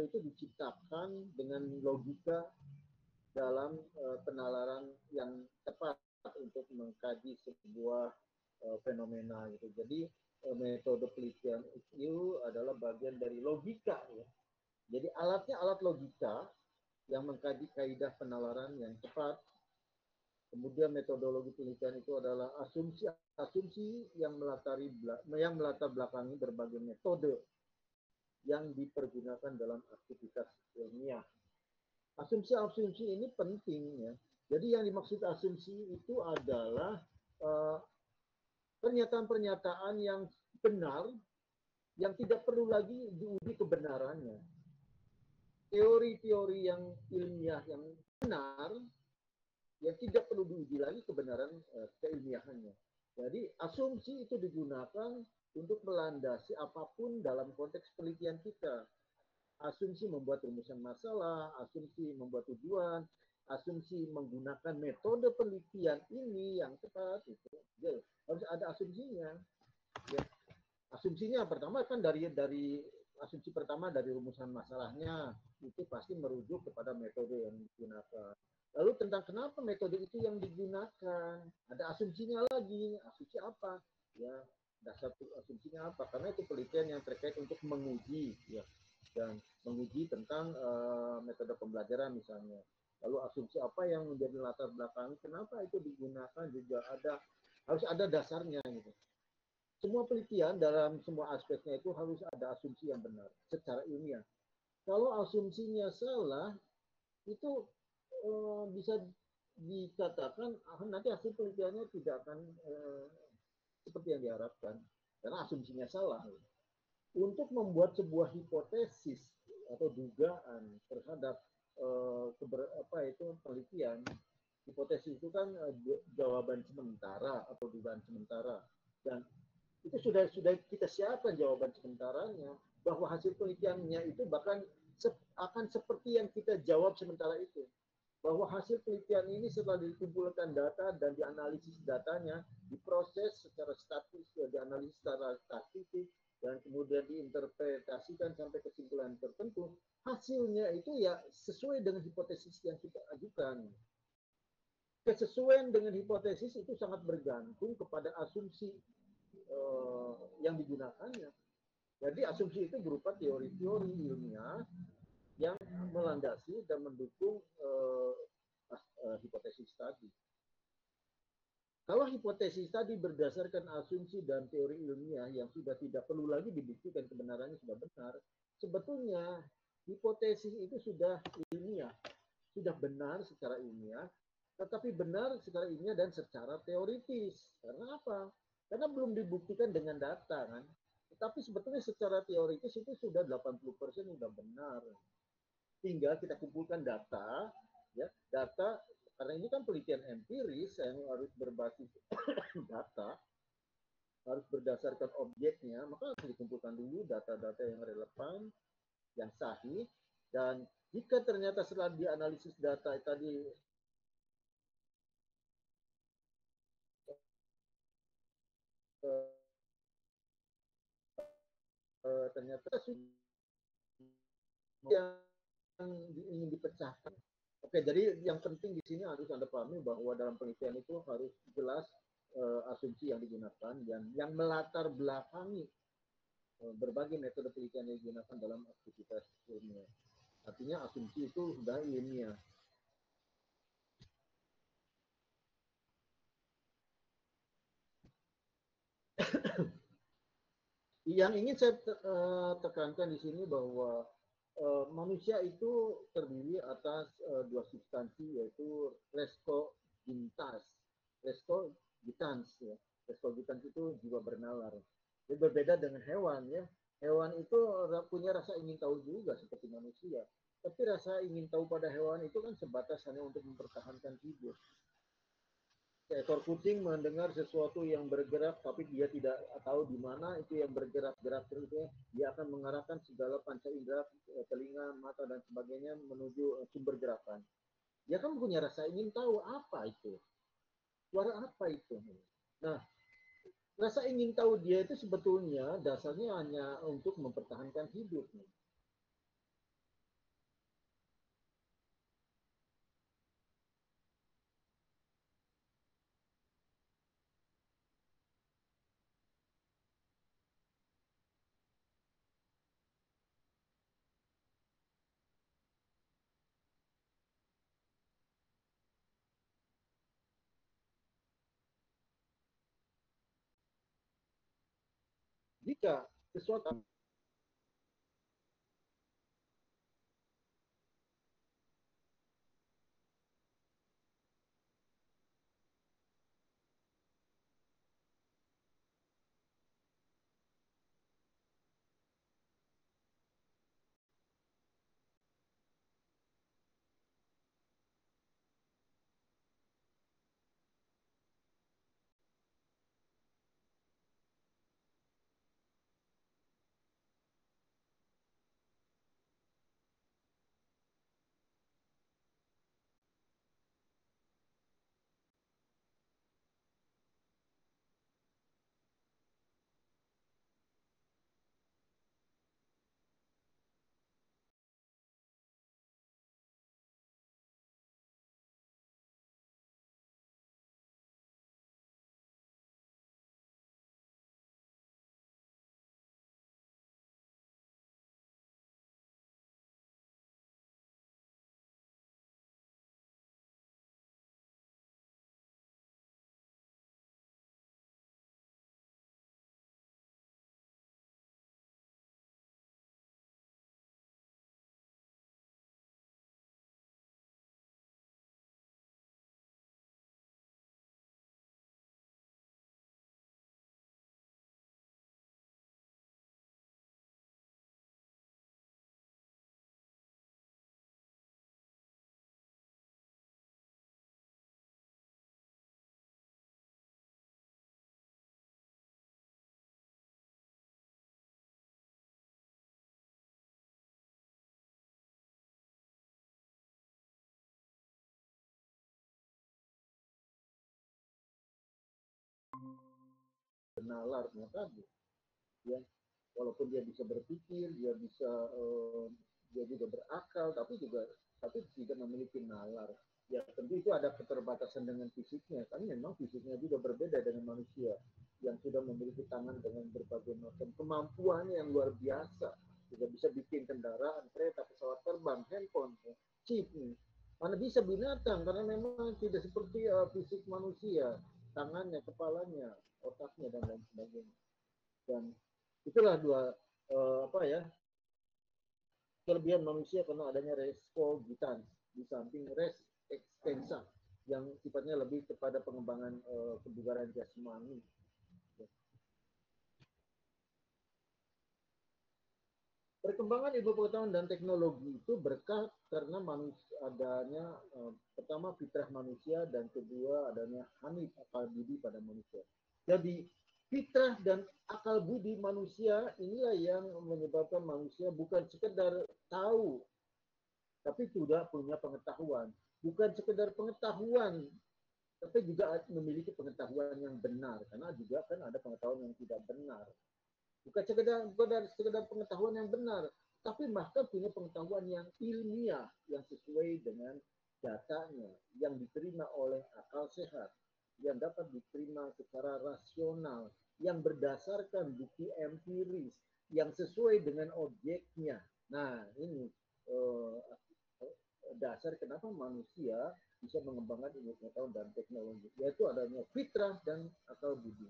metode itu diciptakan dengan logika dalam penalaran yang tepat untuk mengkaji sebuah fenomena gitu. Jadi metode penelitian itu adalah bagian dari logika ya. Jadi alatnya alat logika yang mengkaji kaidah penalaran yang tepat. Kemudian metodologi penelitian itu adalah asumsi yang melatar belakangi berbagai metode yang dipergunakan dalam aktivitas ilmiah. Asumsi-asumsi ini penting ya. Jadi yang dimaksud asumsi itu adalah pernyataan-pernyataan yang benar yang tidak perlu lagi diuji kebenarannya. Teori-teori yang ilmiah yang benar yang tidak perlu diuji lagi kebenaran keilmiahannya. Jadi asumsi itu digunakan untuk melandasi apapun dalam konteks penelitian kita. Asumsi membuat rumusan masalah, asumsi membuat tujuan, asumsi menggunakan metode penelitian ini yang tepat itu. Ya, harus ada asumsinya. Ya. Asumsinya pertama kan dari asumsi pertama dari rumusan masalahnya itu pasti merujuk kepada metode yang digunakan. Lalu tentang kenapa metode itu yang digunakan, ada asumsinya lagi. Asumsi apa? Ya, dasar asumsinya apa? Karena itu penelitian yang terkait untuk menguji, ya, dan menguji tentang metode pembelajaran misalnya. Lalu asumsi apa yang menjadi latar belakang kenapa itu digunakan juga harus ada dasarnya gitu. Semua penelitian dalam semua aspeknya itu harus ada asumsi yang benar secara ilmiah. Kalau asumsinya salah, itu bisa dikatakan nanti hasil penelitiannya tidak akan seperti yang diharapkan karena asumsinya salah. Untuk membuat sebuah hipotesis atau dugaan terhadap penelitian, hipotesis itu kan jawaban sementara atau dugaan sementara, dan itu sudah kita siapkan jawaban sementaranya, bahwa hasil penelitiannya itu bahkan akan seperti yang kita jawab sementara itu, bahwa hasil penelitian ini setelah dikumpulkan data dan dianalisis datanya, diproses secara statis, dianalisis secara statistik, dan kemudian diinterpretasikan sampai kesimpulan tertentu, hasilnya itu ya sesuai dengan hipotesis yang kita ajukan. Kesesuaian dengan hipotesis itu sangat bergantung kepada asumsi yang digunakannya. Jadi asumsi itu berupa teori-teori ilmiah yang melandasi dan mendukung hipotesis tadi. Kalau hipotesis tadi berdasarkan asumsi dan teori ilmiah yang sudah tidak perlu lagi dibuktikan kebenarannya sudah benar, sebetulnya hipotesis itu sudah ilmiah, sudah benar secara ilmiah, tetapi benar secara ilmiah dan secara teoritis. Karena apa? Karena belum dibuktikan dengan data kan. Tetapi sebetulnya secara teoritis itu sudah 80% sudah benar. Tinggal kita kumpulkan data, ya, data karena ini kan penelitian empiris yang harus berbasis data, harus berdasarkan objeknya, maka harus dikumpulkan dulu data-data yang relevan, yang sahih, dan jika ternyata setelah dianalisis data tadi ternyata yang ingin dipecahkan. Oke, jadi yang penting di sini harus Anda pahami bahwa dalam penelitian itu harus jelas asumsi yang digunakan dan yang melatar belakangi berbagai metode penelitian yang digunakan dalam aktivitas ilmiah. Artinya asumsi itu sudah ilmiah. Yang ingin saya tekankan di sini bahwa manusia itu terdiri atas dua substansi, yaitu reskogitans. Reskogitans ya. Reskogitans itu jiwa bernalar. Jadi berbeda dengan hewan ya. Hewan itu punya rasa ingin tahu juga seperti manusia. Tapi rasa ingin tahu pada hewan itu kan sebatas hanya untuk mempertahankan hidup. Seekor kucing mendengar sesuatu yang bergerak tapi dia tidak tahu di mana itu yang bergerak-gerak terus, dia akan mengarahkan segala panca indera, telinga, mata dan sebagainya menuju sumber gerakan. Dia kan punya rasa ingin tahu apa itu, suara apa itu. Nah, rasa ingin tahu dia itu sebetulnya dasarnya hanya untuk mempertahankan hidup. Jika sesuatu nalarnya tadi, ya walaupun dia bisa berpikir, dia bisa dia juga berakal, tapi tidak memiliki nalar. Ya tentu itu ada keterbatasan dengan fisiknya, kan memang fisiknya juga berbeda dengan manusia yang sudah memiliki tangan dengan berbagai macam kemampuan yang luar biasa, sudah bisa bikin kendaraan, kereta, pesawat terbang, handphone, chip nih. Mana bisa binatang karena memang tidak seperti fisik manusia, tangannya, kepalanya, otaknya dan lain sebagainya. Dan itulah dua apa ya kelebihan manusia karena adanya res cogitans di samping res extensa yang sifatnya lebih kepada pengembangan kebugaran jasmani. Perkembangan ilmu pengetahuan dan teknologi itu berkah karena manusia adanya pertama fitrah manusia dan kedua adanya hanif akal budi pada manusia. Jadi fitrah dan akal budi manusia inilah yang menyebabkan manusia bukan sekedar tahu tapi sudah punya pengetahuan. Bukan sekedar pengetahuan, tapi juga memiliki pengetahuan yang benar. Karena juga kan ada pengetahuan yang tidak benar. Bukan sekedar pengetahuan yang benar, tapi bahkan punya pengetahuan yang ilmiah, yang sesuai dengan datanya, yang diterima oleh akal sehat, yang dapat diterima secara rasional, yang berdasarkan bukti empiris, yang sesuai dengan objeknya. Nah, ini eh, dasar kenapa manusia bisa mengembangkan ilmu pengetahuan dan teknologi, yaitu adanya fitrah dan akal budi.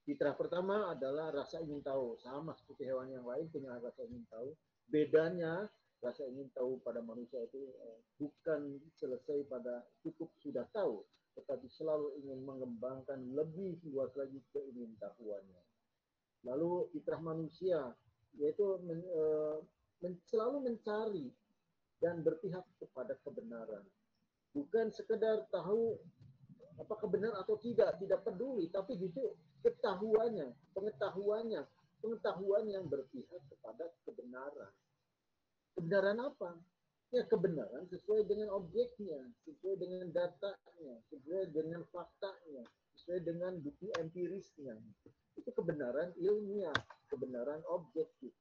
Fitrah pertama adalah rasa ingin tahu, sama seperti hewan yang lain punya rasa ingin tahu. Bedanya rasa ingin tahu pada manusia itu bukan selesai pada cukup sudah tahu, tetapi selalu ingin mengembangkan lebih luas lagi keingintahuannya. Lalu fitrah manusia yaitu selalu mencari dan berpihak kepada kebenaran. Bukan sekedar tahu apakah benar atau tidak peduli, tapi justru pengetahuan yang berpihak kepada kebenaran. Kebenaran apa? Ya kebenaran sesuai dengan objeknya, sesuai dengan datanya, sesuai dengan faktanya, sesuai dengan bukti empirisnya. Itu kebenaran ilmiah, kebenaran objektif.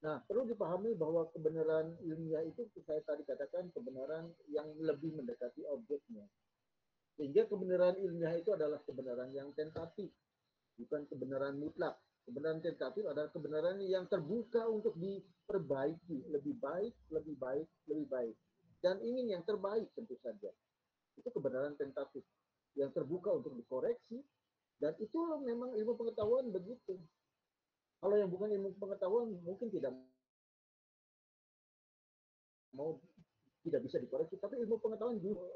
Nah, perlu dipahami bahwa kebenaran ilmiah itu saya tadi katakan kebenaran yang lebih mendekati objeknya. Sehingga kebenaran ilmiah itu adalah kebenaran yang tentatif, bukan kebenaran mutlak. Kebenaran tentatif adalah kebenaran yang terbuka untuk diperbaiki, lebih baik, lebih baik, lebih baik. Dan ingin yang terbaik tentu saja. Itu kebenaran tentatif yang terbuka untuk dikoreksi. Dan itu memang ilmu pengetahuan begitu. Kalau yang bukan ilmu pengetahuan mungkin tidak mau, tidak bisa dikoreksi, tapi ilmu pengetahuan juga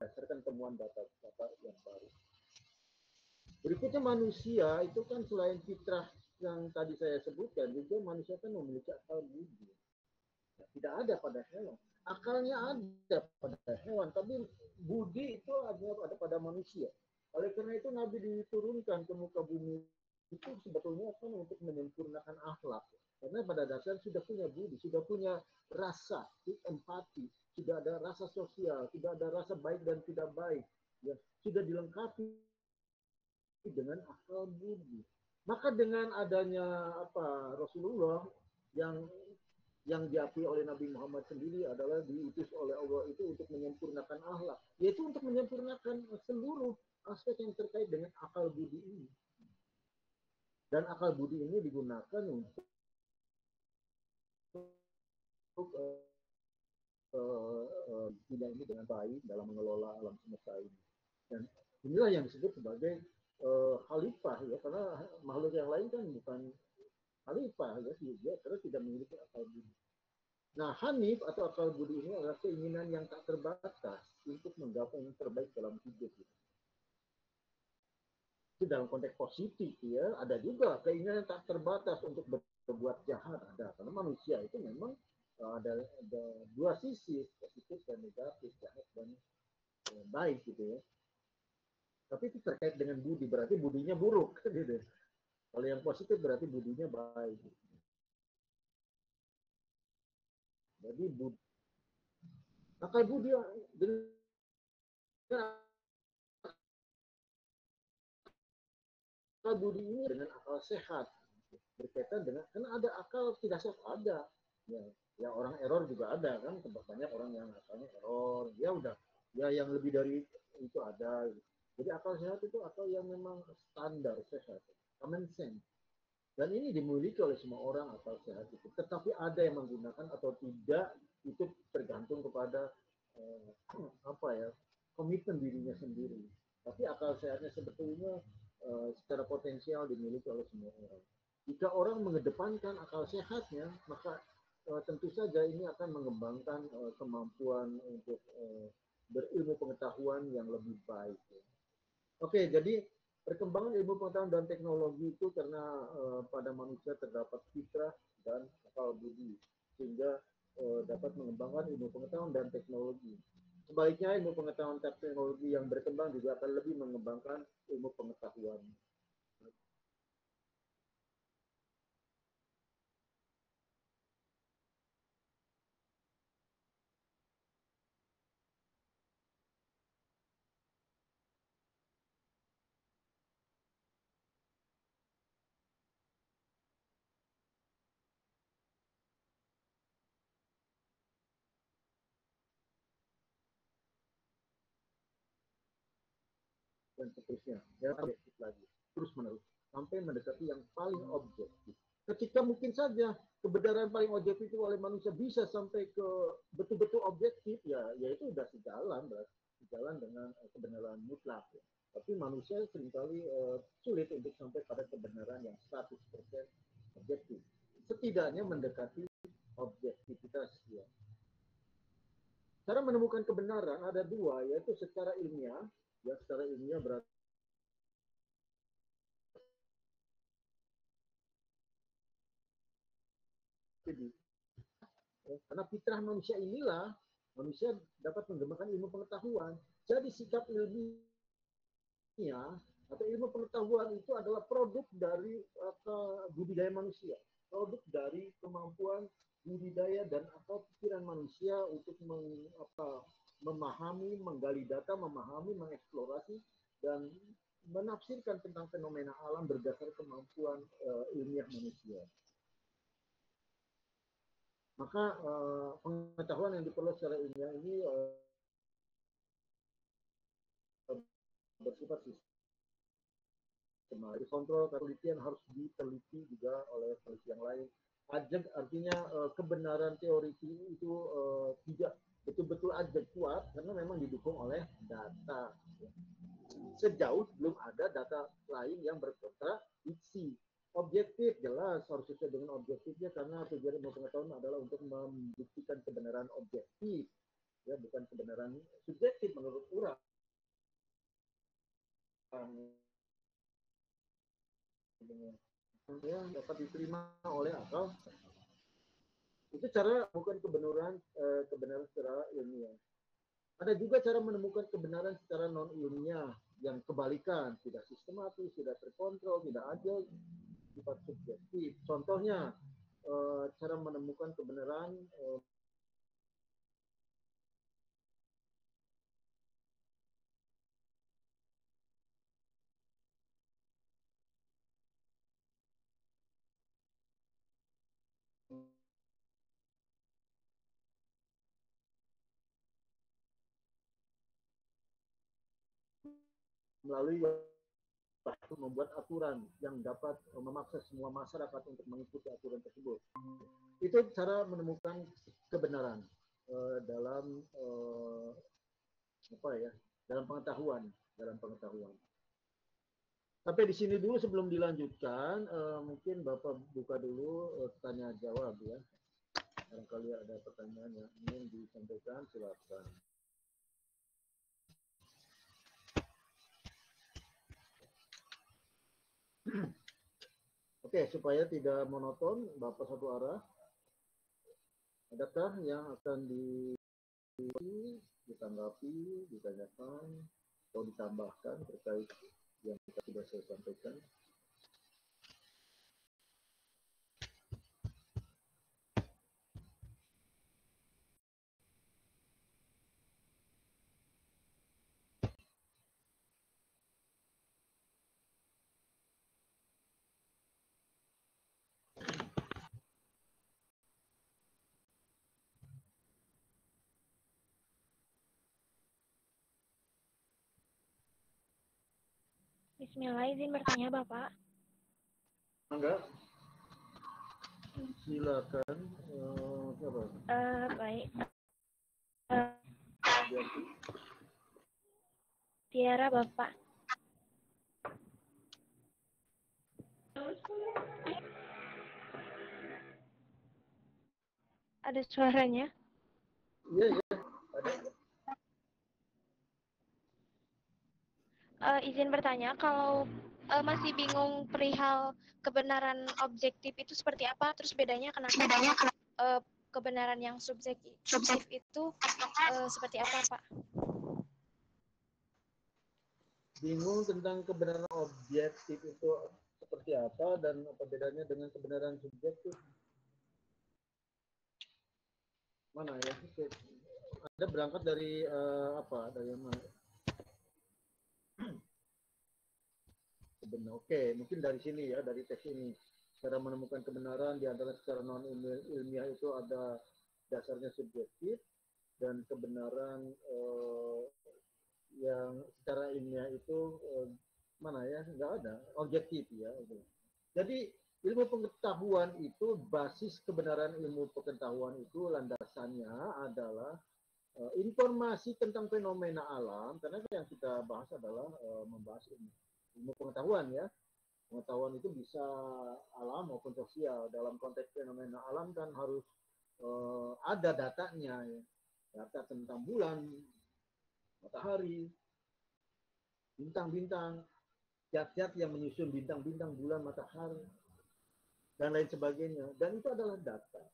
berdasarkan temuan data-data yang baru. Berikutnya manusia itu kan selain fitrah yang tadi saya sebutkan, juga manusia kan memiliki akal budi. Ya, tidak ada pada hewan. Akalnya ada pada hewan, tapi budi itu ada pada manusia. Oleh karena itu Nabi diturunkan ke muka bumi itu sebetulnya kan untuk menyempurnakan akhlak. Karena pada dasar sudah punya budi, sudah punya rasa, empati, sudah ada rasa sosial, sudah ada rasa baik dan tidak baik. Ya, sudah dilengkapi dengan akal budi. Maka dengan adanya Rasulullah yang diakui oleh Nabi Muhammad sendiri adalah diutus oleh Allah itu untuk menyempurnakan akhlak, yaitu untuk menyempurnakan seluruh aspek yang terkait dengan akal budi ini. Dan akal budi ini digunakan untuk tidak ini dengan baik dalam mengelola alam semesta ini. Dan inilah yang disebut sebagai khalifah ya, karena makhluk yang lain kan bukan khalifah ya, dia karena tidak memiliki akal budi. Nah, Hanif atau akal budi ini adalah keinginan yang tak terbatas untuk menggapai yang terbaik dalam hidup. Itu dalam konteks positif ya, ada juga keinginan yang tak terbatas untuk berbuat jahat ada. Karena manusia itu memang ada dua sisi, positif dan negatif, jahat dan baik gitu ya. Tapi itu terkait dengan budi, berarti budinya buruk gitu. Kalau yang positif berarti budinya baik. Jadi budi, akal budi dengan akal budi ini dengan akal sehat berkaitan dengan, karena ada akal tidak sehat ada ya, ya orang error juga ada kan, banyak orang yang akalnya error ya udah ya, yang lebih dari itu ada. Jadi akal sehat itu akal yang memang standar sehat, common sense, dan ini dimiliki oleh semua orang akal sehat itu. Tetapi ada yang menggunakan atau tidak itu tergantung kepada apa ya, komitmen dirinya sendiri. Tapi akal sehatnya sebetulnya secara potensial dimiliki oleh semua orang. Jika orang mengedepankan akal sehatnya, maka tentu saja ini akan mengembangkan kemampuan untuk berilmu pengetahuan yang lebih baik. Oke, jadi perkembangan ilmu pengetahuan dan teknologi itu karena pada manusia terdapat fitrah dan akal budi, sehingga dapat mengembangkan ilmu pengetahuan dan teknologi. Sebaliknya ilmu pengetahuan teknologi yang berkembang juga akan lebih mengembangkan ilmu pengetahuan. dan seterusnya. Ya, objektif lagi, terus menerus sampai mendekati yang paling objektif. Ketika mungkin saja kebenaran paling objektif itu oleh manusia bisa sampai ke betul-betul objektif, ya itu sudah sejalan dengan kebenaran mutlak. Ya. Tapi manusia seringkali sulit untuk sampai pada kebenaran yang 100% objektif. Setidaknya mendekati objektivitas. Ya. Cara menemukan kebenaran ada dua, yaitu secara ilmiah. Ya, secara ilmiah berarti karena fitrah manusia inilah manusia dapat mengembangkan ilmu pengetahuan. Jadi sikap ilmiah atau ilmu pengetahuan itu adalah produk dari budidaya manusia, produk dari kemampuan budidaya dan pikiran manusia untuk memahami, menggali data, memahami, mengeksplorasi dan menafsirkan tentang fenomena alam berdasar kemampuan ilmiah manusia. Maka pengetahuan yang diperoleh secara ilmiah ini bersifat sistematis. Kontrol penelitian harus diteliti juga oleh peneliti yang lain. Ajak artinya kebenaran teori itu tidak betul-betul ajak kuat karena memang didukung oleh data. Sejauh belum ada data lain yang berkontradiksi. Objektif jelas harus sesuai dengan objektifnya karena tujuan ilmu pengetahuan adalah untuk membuktikan kebenaran objektif, ya bukan kebenaran subjektif menurut orang yang dapat diterima oleh akal. Itu cara menemukan kebenaran secara ilmiah. Ada juga cara menemukan kebenaran secara non ilmiah yang kebalikan, tidak sistematis, tidak terkontrol, tidak adil, sifat subjektif. Contohnya cara menemukan kebenaran melalui membuat aturan yang dapat memaksa semua masyarakat untuk mengikuti aturan tersebut. Itu cara menemukan kebenaran dalam dalam pengetahuan. Sampai di sini dulu sebelum dilanjutkan, mungkin Bapak buka dulu tanya jawab ya. Barangkali ada pertanyaan yang ingin disampaikan, silakan. Oke, supaya tidak monoton, Bapak satu arah. Adakah yang akan ditanggapi, ditanyakan, atau ditambahkan terkait yang kita sudah saya sampaikan? Bismillah, izin bertanya Bapak. Enggak? Silakan. Baik. Tiara Bapak. Ada suaranya? Iya, ada. Izin bertanya, kalau masih bingung perihal kebenaran objektif itu seperti apa, terus bedanya kenapa kebenaran yang subjektif itu seperti apa, Pak? Bingung tentang kebenaran objektif itu seperti apa dan apa bedanya dengan kebenaran subjektif? Mana ya? Ada berangkat dari dari mana? Oke, mungkin dari sini ya, dari teks ini. Cara menemukan kebenaran di antara secara non ilmiah itu ada dasarnya subjektif dan kebenaran yang secara ilmiah itu mana ya, nggak ada objektif ya. Jadi ilmu pengetahuan itu, basis kebenaran ilmu pengetahuan itu landasannya adalah informasi tentang fenomena alam, karena yang kita bahas adalah membahas ilmu pengetahuan ya. Pengetahuan itu bisa alam maupun sosial. Dalam konteks fenomena alam kan harus ada datanya ya. Data tentang bulan, matahari, bintang-bintang, zat-zat yang menyusun bintang-bintang, bulan, matahari, dan lain sebagainya. Dan itu adalah data.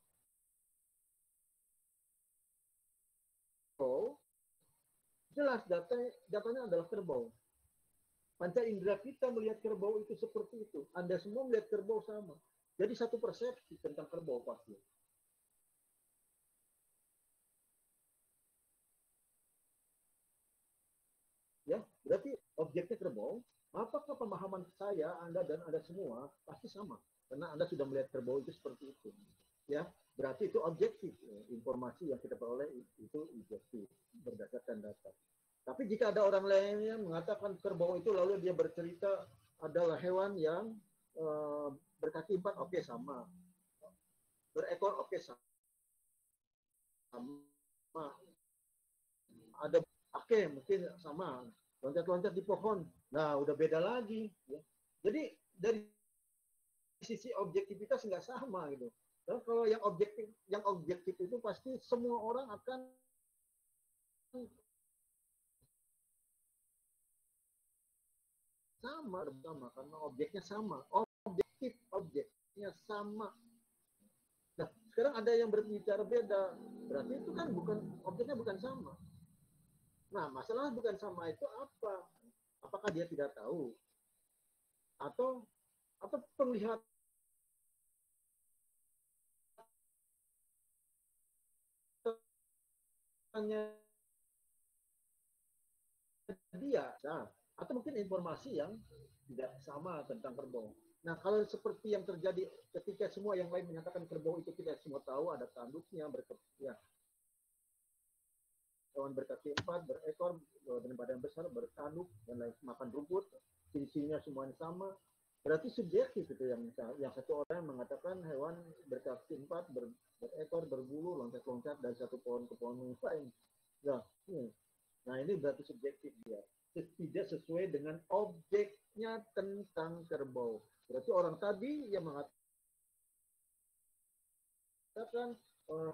Oh, jelas datanya adalah kerbau. Panca indera kita melihat kerbau itu seperti itu. Anda semua melihat kerbau sama. Jadi satu persepsi tentang kerbau pasti. Ya, berarti objeknya kerbau. Apakah pemahaman saya, Anda dan Anda semua pasti sama? Karena Anda sudah melihat kerbau itu seperti itu. Ya, berarti itu objektif. Informasi yang kita peroleh itu objektif berdasarkan data. Tapi jika ada orang lain yang mengatakan kerbau itu, lalu dia bercerita adalah hewan yang berkaki 4, oke, sama. Berekor, oke, sama. Ada, oke, mungkin sama. Loncat-loncat di pohon, nah udah beda lagi. Ya. Jadi dari sisi objektivitas nggak sama gitu. Dan kalau yang objektif itu pasti semua orang akan sama karena objeknya sama. Objeknya sama. Nah, sekarang ada yang berbicara beda. Berarti itu kan objeknya bukan sama. Nah, masalah bukan sama itu apa? Apakah dia tidak tahu? Atau penglihatannya dia, atau mungkin informasi yang tidak sama tentang kerbau. Nah, kalau seperti yang terjadi ketika semua yang lain menyatakan kerbau itu kita semua tahu ada tanduknya, hewan berkaki 4, berekor, dengan badan besar, bertanduk, dan lain, makan rumput, ciri-cirinya semuanya sama. Berarti subjektif itu yang satu orang mengatakan hewan berkaki 4, berekor, berbulu, loncat-loncat dari satu pohon ke pohon yang lain. Nah, ini berarti subjektif dia. Tidak sesuai dengan objeknya tentang kerbau. Berarti orang tadi yang mengatakan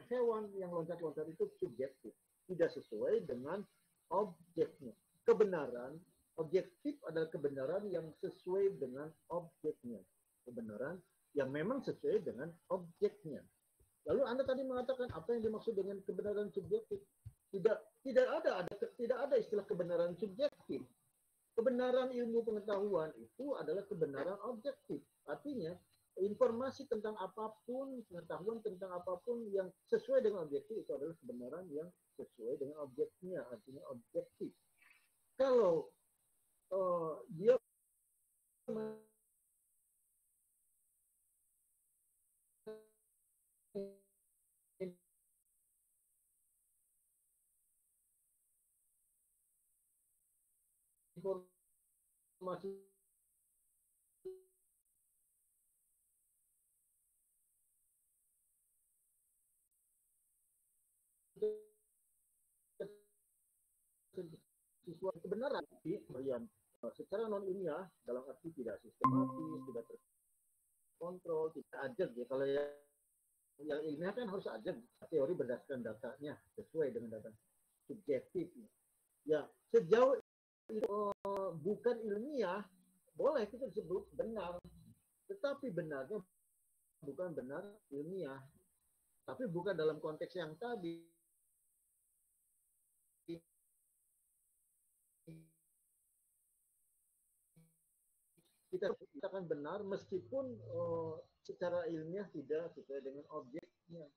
hewan yang loncat-loncat itu subjektif. Tidak sesuai dengan objeknya. Kebenaran, objektif adalah kebenaran yang sesuai dengan objeknya. Kebenaran yang memang sesuai dengan objeknya. Lalu Anda tadi mengatakan apa yang dimaksud dengan kebenaran subjektif? Tidak ada istilah kebenaran subjektif. Kebenaran ilmu pengetahuan itu adalah kebenaran objektif. Artinya informasi tentang apapun, pengetahuan tentang apapun yang sesuai dengan objektif itu adalah kebenaran yang sesuai dengan objeknya, artinya objektif. Kalau dia informasi sesuai kebenaran yang secara non ilmiah dalam arti tidak sistematis, tidak terkontrol, tidak ajak ya. Kalau yang ilmiah kan harus ajak teori berdasarkan datanya sesuai dengan data subjektif. Ya, sejauh itu bukan ilmiah, boleh kita disebut benar. Tetapi benarnya bukan benar ilmiah. Tapi bukan dalam konteks yang tadi. Kita akan benar meskipun secara ilmiah tidak sesuai dengan objeknya.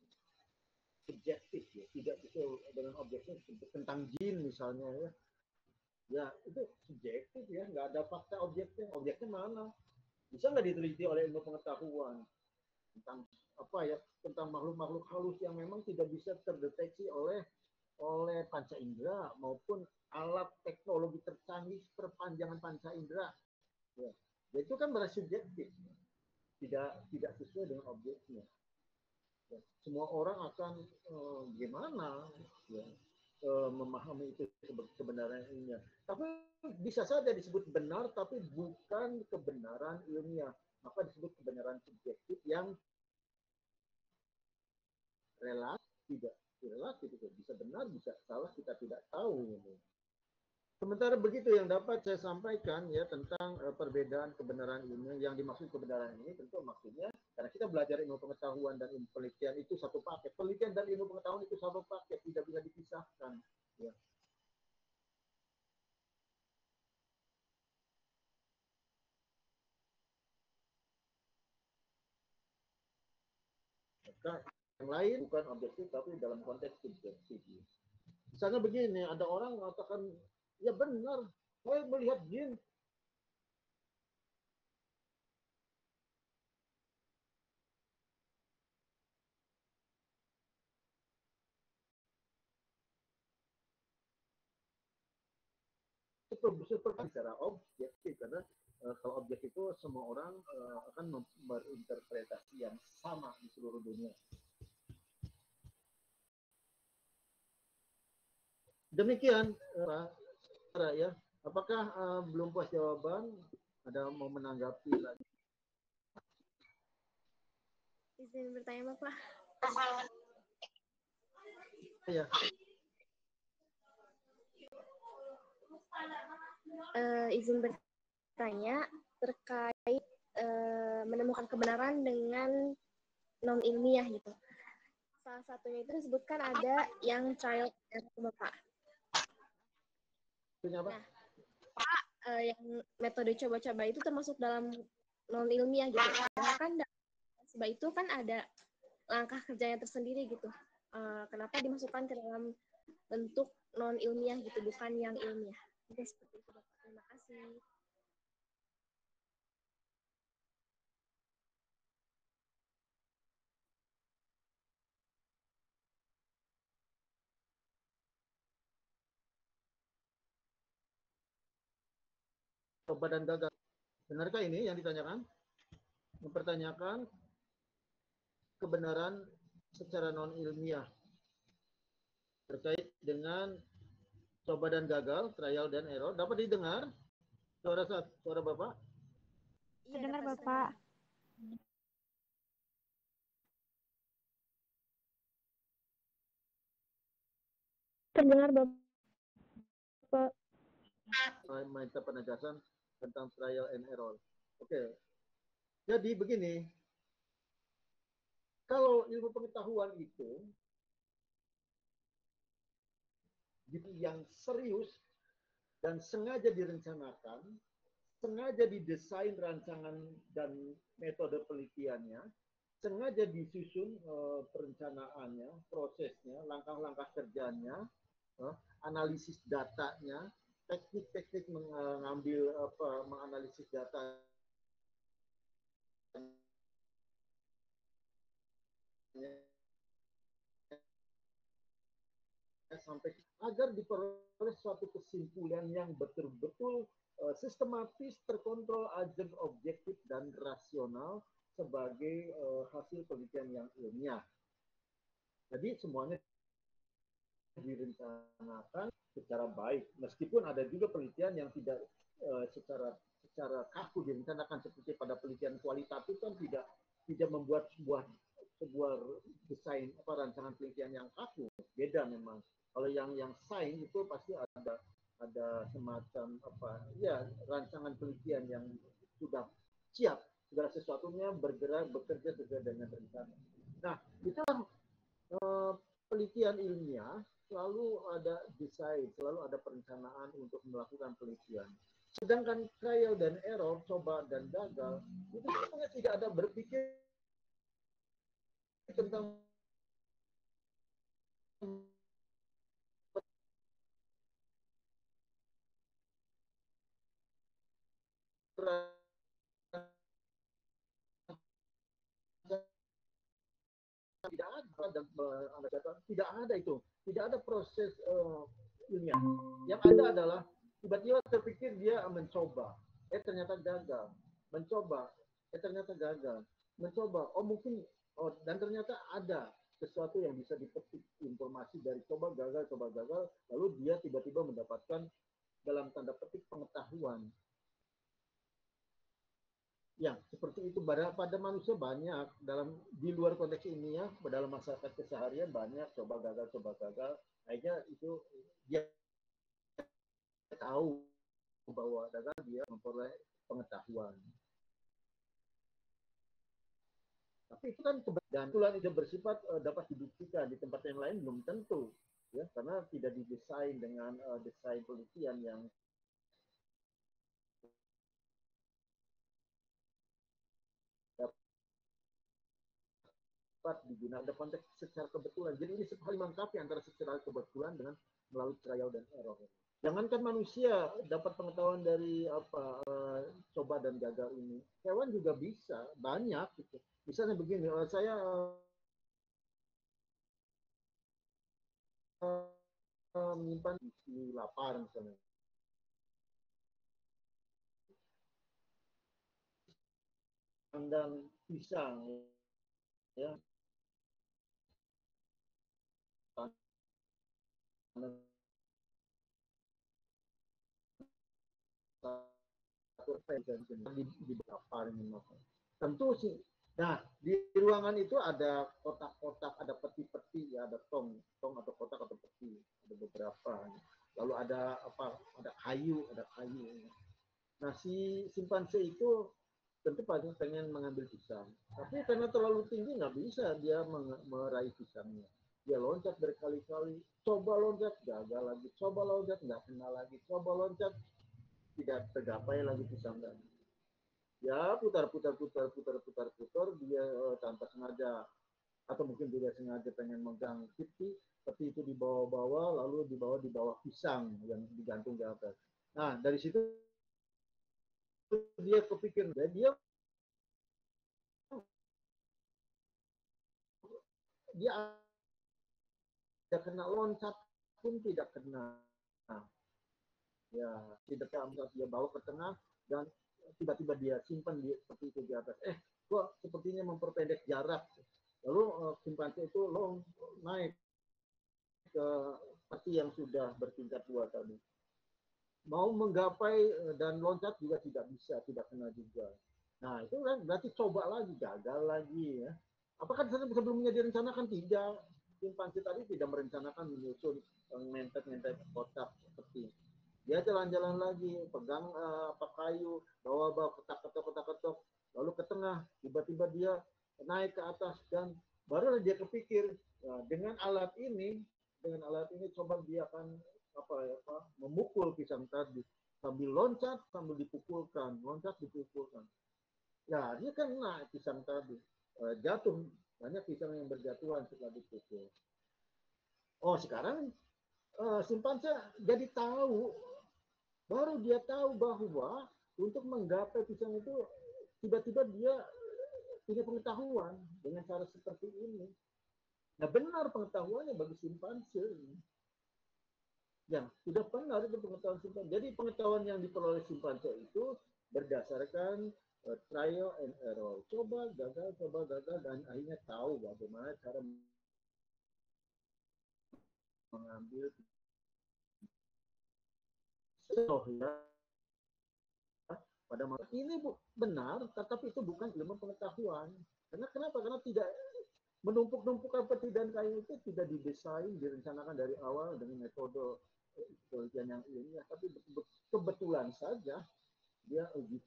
Subjektif ya, tidak sesuai dengan objeknya, tentang jin misalnya ya. Ya, itu subjektif ya, nggak ada fakta objeknya. Objeknya mana? Bisa nggak diteliti oleh ilmu pengetahuan tentang apa ya, tentang makhluk-makhluk halus yang memang tidak bisa terdeteksi oleh oleh panca indera maupun alat teknologi tercanggih perpanjangan panca indera. Ya. Itu kan berarti subjektif, tidak sesuai dengan objeknya. Ya. Semua orang akan gimana ya, memahami itu kebenaran ilmiah. Tapi bisa saja disebut benar, tapi bukan kebenaran ilmiah. Maka disebut kebenaran subjektif yang relatif, tidak relatif, itu bisa benar, bisa salah, kita tidak tahu. Sementara begitu yang dapat saya sampaikan ya tentang perbedaan kebenaran ini. Yang dimaksud kebenaran ini tentu maksudnya karena kita belajar ilmu pengetahuan dan ilmu penelitian itu satu paket. Penelitian dan ilmu pengetahuan itu satu paket, tidak bisa dipisahkan. Ya. Maka yang lain bukan objektif tapi dalam konteks subjektif. Misalnya begini, ada orang mengatakan ya benar, saya melihat jin. Seperti secara objektif karena kalau objek itu semua orang akan berinterpretasi yang sama di seluruh dunia. Demikian ya. Apakah belum puas jawaban? Ada mau menanggapi lagi? Izin bertanya Bapak. Ya. Izin bertanya terkait menemukan kebenaran dengan non ilmiah gitu. Salah satunya itu disebutkan ada yang trial and error, Bapak. Nah, Pak, yang metode coba-coba itu termasuk dalam non ilmiah gitu. Karena kan sebab itu kan ada langkah kerjanya tersendiri gitu. Kenapa dimasukkan ke dalam bentuk non ilmiah gitu, bukan yang ilmiah? Oke, seperti itu Bapak. Terima kasih. Coba dan gagal. Benarkah ini yang ditanyakan? Mempertanyakan kebenaran secara non ilmiah terkait dengan coba dan gagal, trial dan error. Dapat didengar suara Bapak? Iya, dengar Bapak. Terdengar Bapak. Saya minta penegasan tentang trial and error. Oke. Jadi begini, kalau ilmu pengetahuan itu yang serius dan sengaja direncanakan, sengaja didesain rancangan dan metode penelitiannya, sengaja disusun perencanaannya, prosesnya, langkah-langkah kerjanya, analisis datanya, teknik-teknik mengambil menganalisis data sampai agar diperoleh suatu kesimpulan yang betul-betul sistematis, terkontrol, ajar, objektif dan rasional sebagai hasil penelitian yang ilmiah. Jadi semuanya direncanakan secara baik, meskipun ada juga penelitian yang tidak secara kaku direncanakan, seperti pada penelitian kualitatif kan tidak membuat sebuah desain rancangan penelitian yang kaku, beda memang. Kalau yang sains itu pasti ada semacam rancangan penelitian yang sudah siap, segala sesuatunya bekerja sesuai dengan rencana. Nah, itulah penelitian ilmiah selalu ada desain, selalu ada perencanaan untuk melakukan penelitian. Sedangkan trial dan error, coba dan gagal, itu sebenarnya tidak ada berpikir tentang tidak ada. dan Anda kata tidak ada itu, tidak ada proses ilmiah. Yang ada adalah tiba-tiba terpikir dia mencoba, ternyata gagal, mencoba, ternyata gagal, mencoba, oh mungkin, oh dan ternyata ada sesuatu yang bisa dipetik informasi dari coba gagal, lalu dia tiba-tiba mendapatkan dalam tanda petik pengetahuan. Ya, seperti itu pada manusia banyak dalam di luar konteks ini ya, dalam masyarakat keseharian banyak coba gagal, akhirnya itu dia tahu bahwa gagal dia memperoleh pengetahuan. Tapi itu kan kebetulan itu bersifat dapat dibuktikan di tempat yang lain belum tentu ya, karena tidak didesain dengan desain penelitian yang dapat digunakan ada konteks secara kebetulan. Jadi ini saling melengkapi antara secara kebetulan dengan melalui trial dan error. Jangankan manusia dapat pengetahuan dari coba dan gagal ini, hewan juga bisa, banyak gitu. Misalnya begini, saya menyimpan di lapar misalnya. Kandang pisang ya. Di lapar tentu sih. Nah, di ruangan itu ada kotak-kotak, ada peti-peti, ya, ada tong atau kotak atau peti, ada beberapa. Lalu ada apa? Ada kayu. Nah, si simpanse itu tentu pengen mengambil pisang, tapi karena terlalu tinggi nggak bisa dia meraih pisangnya. Dia loncat berkali-kali, coba loncat gagal lagi, coba loncat nggak kena lagi, coba loncat tidak tergapai lagi pisang tadi. Ya putar dia tanpa sengaja atau mungkin tidak sengaja pengen megang peti itu dibawa-bawa lalu di bawah pisang yang digantung di atas. Nah dari situ dia kepikir dia tidak kena loncat pun tidak kena. Nah, ya tidak kena dia bawa ke tengah dan tiba-tiba dia simpan di peti itu di atas. Kok sepertinya memperpendek jarak. Lalu simpanse itu naik ke peti yang sudah bertingkat 2 tadi. Mau menggapai dan loncat juga tidak bisa, tidak kena juga. Nah, itu kan berarti coba lagi, gagal lagi ya. Apakah sebelumnya direncanakan? Tidak. Simpanse tadi tidak merencanakan menyusun mentet kotak seperti dia jalan-jalan lagi, pegang kayu, bawa ketok, lalu ke tengah, tiba-tiba dia naik ke atas dan baru dia kepikir dengan alat ini coba dia akan memukul pisang tadi sambil loncat sambil dipukulkan. Ya dia kena pisang tadi, jatuh, banyak pisang yang berjatuhan setelah dipukul. Oh sekarang simpanse jadi tahu, baru dia tahu bahwa untuk menggapai pisang itu tiba-tiba dia punya pengetahuan dengan cara seperti ini. Nah benar pengetahuannya bagi simpanse. Ya, sudah benar itu pengetahuan simpanse. Jadi pengetahuan yang diperoleh simpanse itu berdasarkan trial and error. Coba gagal, dan akhirnya tahu bagaimana cara mengambil ya. Pada masa ini benar, tetapi itu bukan ilmu pengetahuan. Kenapa? Karena tidak menumpuk-numpukkan peti dan kayu itu tidak didesain, direncanakan dari awal dengan metode penelitian yang ilmiah, tapi kebetulan saja dia uji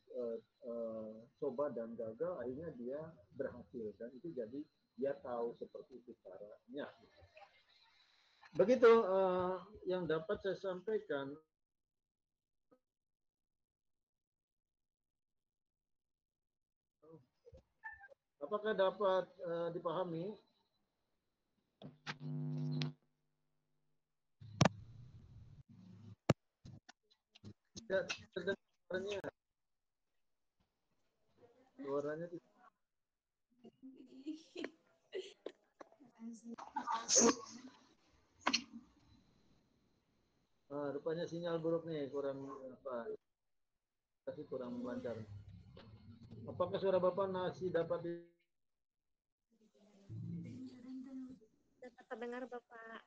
coba dan gagal, akhirnya dia berhasil dan itu jadi dia tahu seperti itu caranya. Begitu yang dapat saya sampaikan. Apakah dapat dipahami? Tidak terdengarnya. Suaranya tidak. Rupanya sinyal buruk nih, kurang apa? Kasih kurang lancar. Apakah suara Bapak masih dapat Dapat terdengar Bapak.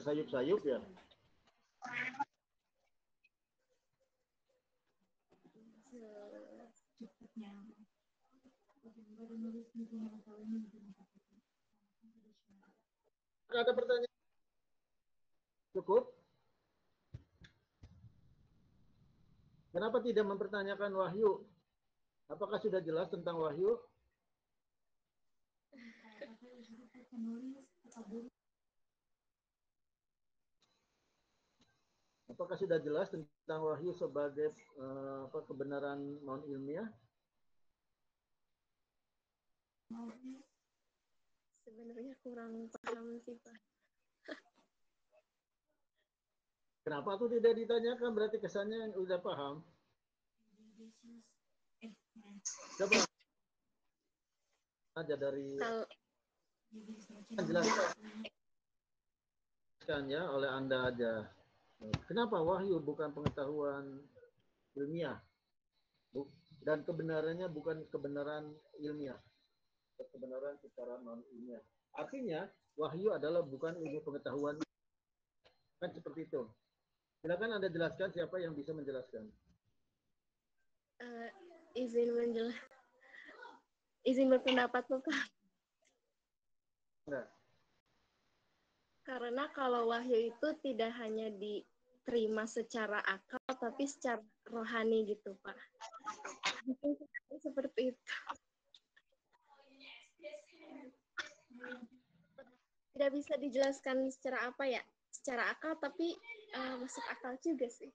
sayup-sayup ya? Ada pertanyaan? Cukup? Kenapa tidak mempertanyakan wahyu? Apakah sudah jelas tentang wahyu? Apakah sudah jelas tentang wahyu sebagai kebenaran non ilmiah? Sebenarnya kurang paham sih Pak. Kenapa tuh tidak ditanyakan? Berarti kesannya udah paham. Coba aja dari jelaskan ya oleh Anda aja. Kenapa wahyu bukan pengetahuan ilmiah? Dan kebenarannya bukan kebenaran ilmiah. Kebenaran secara non ilmiah. Artinya wahyu adalah bukan ilmu pengetahuan. Kan seperti itu. Silakan Anda jelaskan siapa yang bisa menjelaskan. Izin berpendapat Bapak. Enggak. Karena kalau wahyu itu tidak hanya diterima secara akal, tapi secara rohani gitu Pak. Seperti itu. Tidak bisa dijelaskan secara apa ya? Secara akal, tapi masuk akal juga sih.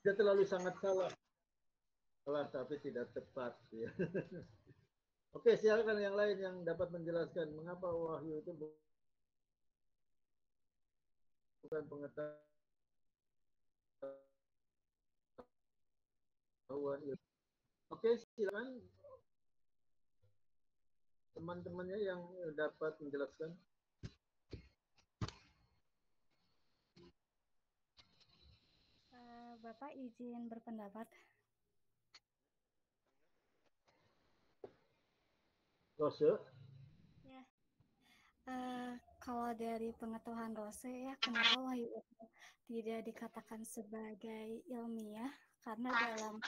Tidak terlalu sangat salah. Salah tapi tidak tepat. Ya. Oke, silakan yang lain yang dapat menjelaskan mengapa wahyu itu bukan pengetahuan ilmu. Oke, silakan teman-temannya yang dapat menjelaskan. Bapak izin berpendapat. Rose? Ya. Kalau dari pengetahuan Rose ya, kenapa wahyu itu tidak dikatakan sebagai ilmiah? Karena dalam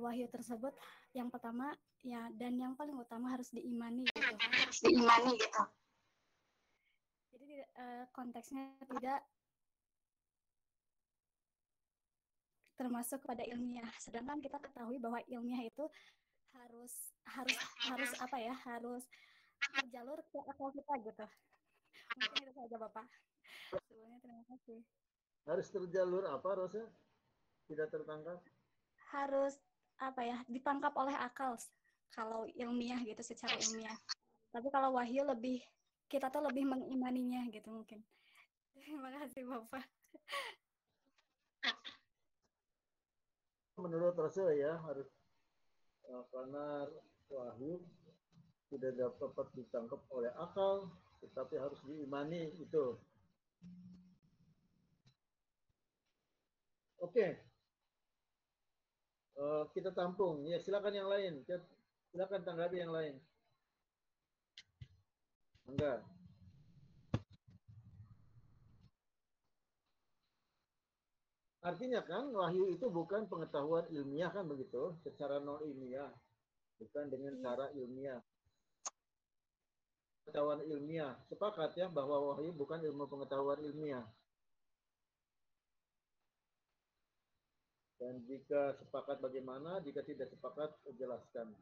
wahyu tersebut, yang pertama ya dan yang paling utama harus diimani gitu. Jadi konteksnya tidak termasuk pada ilmiah. Sedangkan kita ketahui bahwa ilmiah itu harus apa ya? Harus terjalur ke akal kita gitu. Mungkin itu saja Bapak. Sebelumnya terima kasih. Harus terjalur apa, Rosa? Tidak tertangkap? Harus apa ya? Ditangkap oleh akal. Kalau ilmiah gitu, secara ilmiah. Tapi kalau wahyu kita tuh lebih mengimaninya gitu mungkin. Terima kasih Bapak. Menurut Rosa ya harus karena wahyu tidak dapat ditangkap oleh akal, tetapi harus diimani itu. Oke. Kita tampung. Ya, silakan yang lain. Silakan tanggapi yang lain. Enggak. Artinya kan wahyu itu bukan pengetahuan ilmiah kan begitu, secara non ilmiah, bukan dengan cara ilmiah. Pengetahuan ilmiah, sepakat ya bahwa wahyu bukan ilmu pengetahuan ilmiah. Dan jika sepakat bagaimana, jika tidak sepakat jelaskan.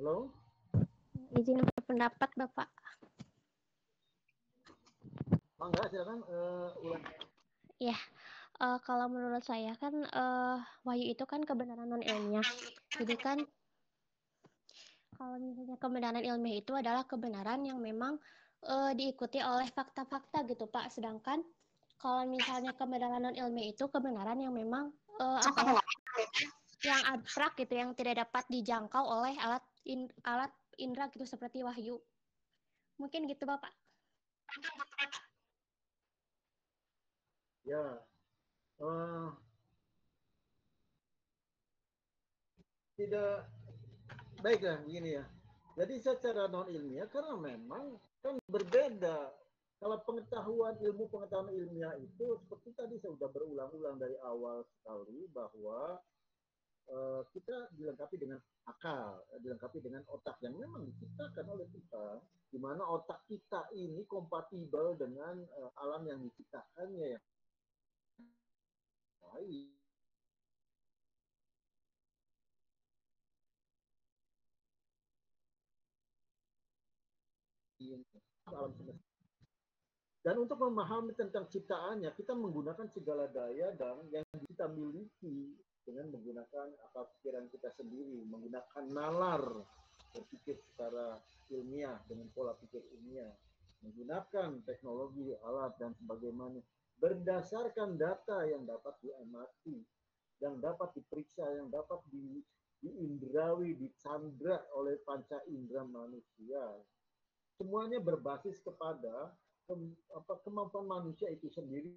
Halo? Izin pendapat Bapak. Mangga, silakan ulang. Ya, kalau menurut saya kan wahyu itu kan kebenaran non ilmiah. Jadi kan kalau misalnya kebenaran ilmiah itu adalah kebenaran yang memang diikuti oleh fakta-fakta gitu Pak. Sedangkan kalau misalnya kebenaran non ilmiah itu kebenaran yang memang yang abstrak gitu, yang tidak dapat dijangkau oleh alat indera gitu seperti wahyu. Mungkin gitu Bapak. Ya, tidak baiklah begini ya. Jadi secara non ilmiah karena memang kan berbeda. Kalau ilmu pengetahuan ilmiah itu seperti tadi saya sudah berulang-ulang dari awal sekali bahwa kita dilengkapi dengan akal, dilengkapi dengan otak yang memang diciptakan oleh kita, di mana otak kita ini kompatibel dengan alam yang diciptakannya yang lain. Alam semesta. Dan untuk memahami tentang ciptaannya, kita menggunakan segala daya dan yang kita miliki dengan menggunakan akal pikiran kita sendiri, menggunakan nalar berpikir secara ilmiah dengan pola pikir ilmiah, menggunakan teknologi, alat dan sebagainya berdasarkan data yang dapat diamati, yang dapat diperiksa, yang dapat diindrawi, dicandra oleh panca indera manusia. Semuanya berbasis kepada kemampuan manusia itu sendiri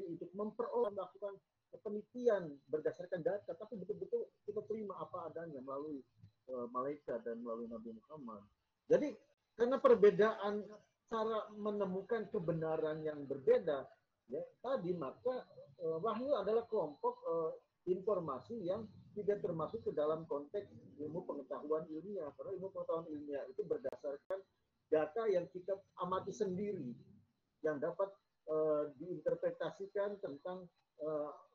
untuk melakukan penelitian berdasarkan data, tapi betul-betul kita terima apa adanya melalui malaikat dan melalui Nabi Muhammad. Jadi karena perbedaan cara menemukan kebenaran yang berbeda, ya tadi maka wahyu adalah kelompok informasi yang tidak termasuk ke dalam konteks ilmu pengetahuan ilmiah. Karena ilmu pengetahuan ilmiah itu berdasarkan data yang kita amati sendiri, yang dapat diinterpretasikan tentang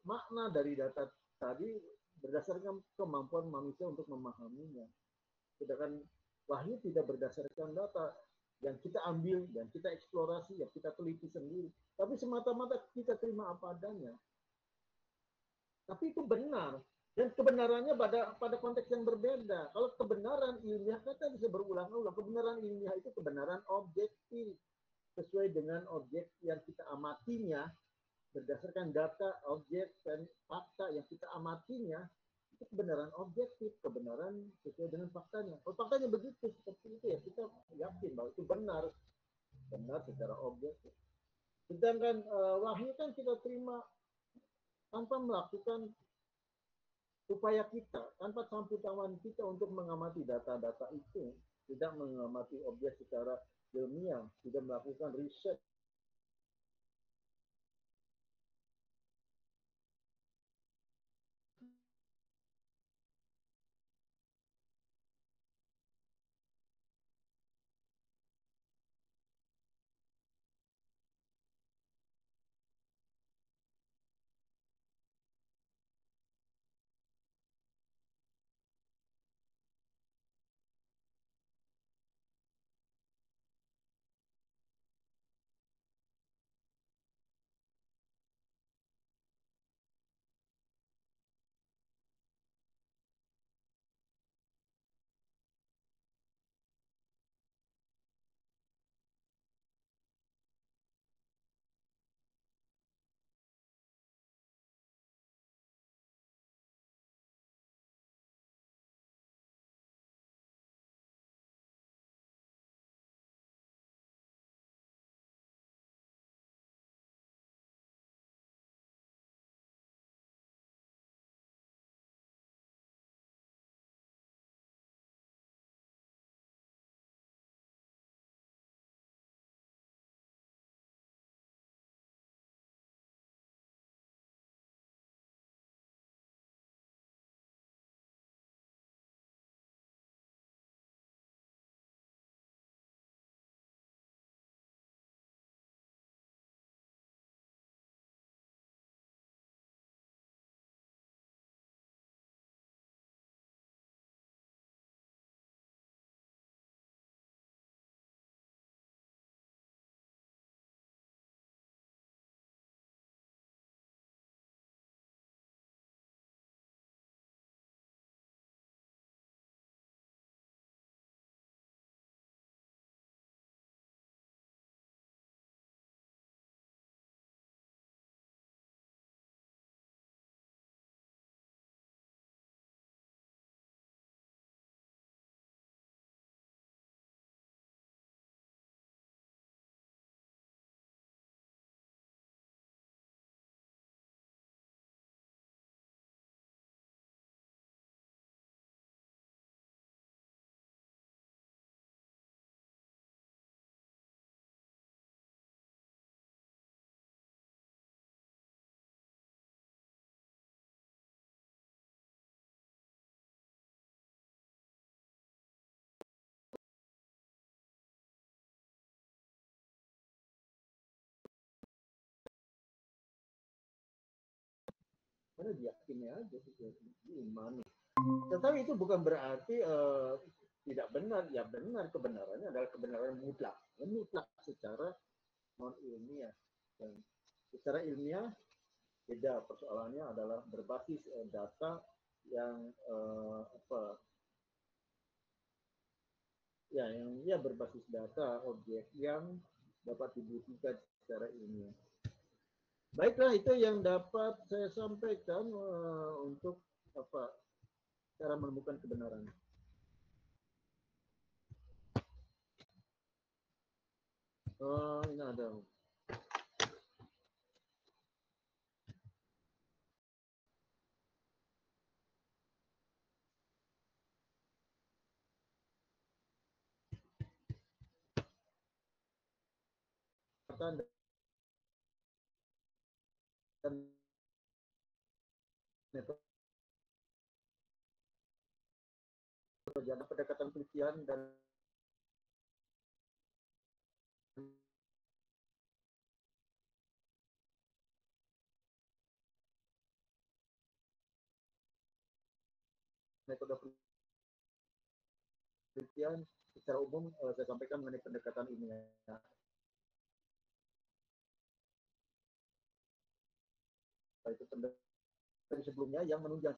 makna dari data tadi berdasarkan kemampuan manusia untuk memahaminya. Sedangkan wahyu tidak berdasarkan data yang kita ambil, yang kita eksplorasi, yang kita teliti sendiri. Tapi semata-mata kita terima apa adanya. Tapi itu benar. Dan kebenarannya pada konteks yang berbeda. Kalau kebenaran ilmiah, kita bisa berulang-ulang. Kebenaran ilmiah itu kebenaran objektif. Sesuai dengan objek yang kita amatinya, berdasarkan data, objek, dan fakta yang kita amatinya, itu kebenaran objektif, kebenaran sesuai dengan faktanya. Kalau faktanya begitu, seperti itu ya, kita yakin bahwa itu benar secara objektif. Sedangkan wahyu kan kita terima tanpa melakukan upaya kita, tanpa campur tangan kita untuk mengamati data-data itu, tidak mengamati objek secara ilmiah, tidak melakukan riset. karena diyakini aja diimani. Tetapi itu bukan berarti tidak benar. Ya benar, kebenarannya adalah kebenaran mutlak, mutlak secara non ilmiah. Dan secara ilmiah beda, persoalannya adalah berbasis data yang yang berbasis data objek yang dapat dibuktikan secara ilmiah. Baiklah, itu yang dapat saya sampaikan untuk cara menemukan kebenaran. Ini ada. Dan metode pendekatan penelitian dan metode penelitian secara umum saya sampaikan mengenai pendekatan ini. Itu pendekatan sebelumnya yang menunjang.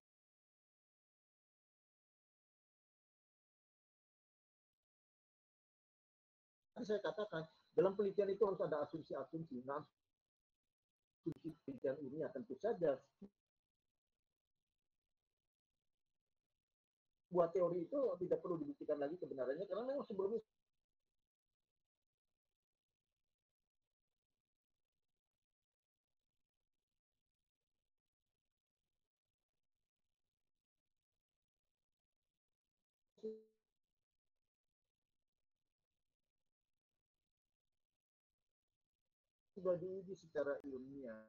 Saya katakan dalam penelitian itu harus ada asumsi-asumsi. Nah, asumsi penelitian ini tentu saja buat teori itu tidak perlu dibuktikan lagi kebenarannya karena memang sebelumnya sudah diuji secara ilmiah.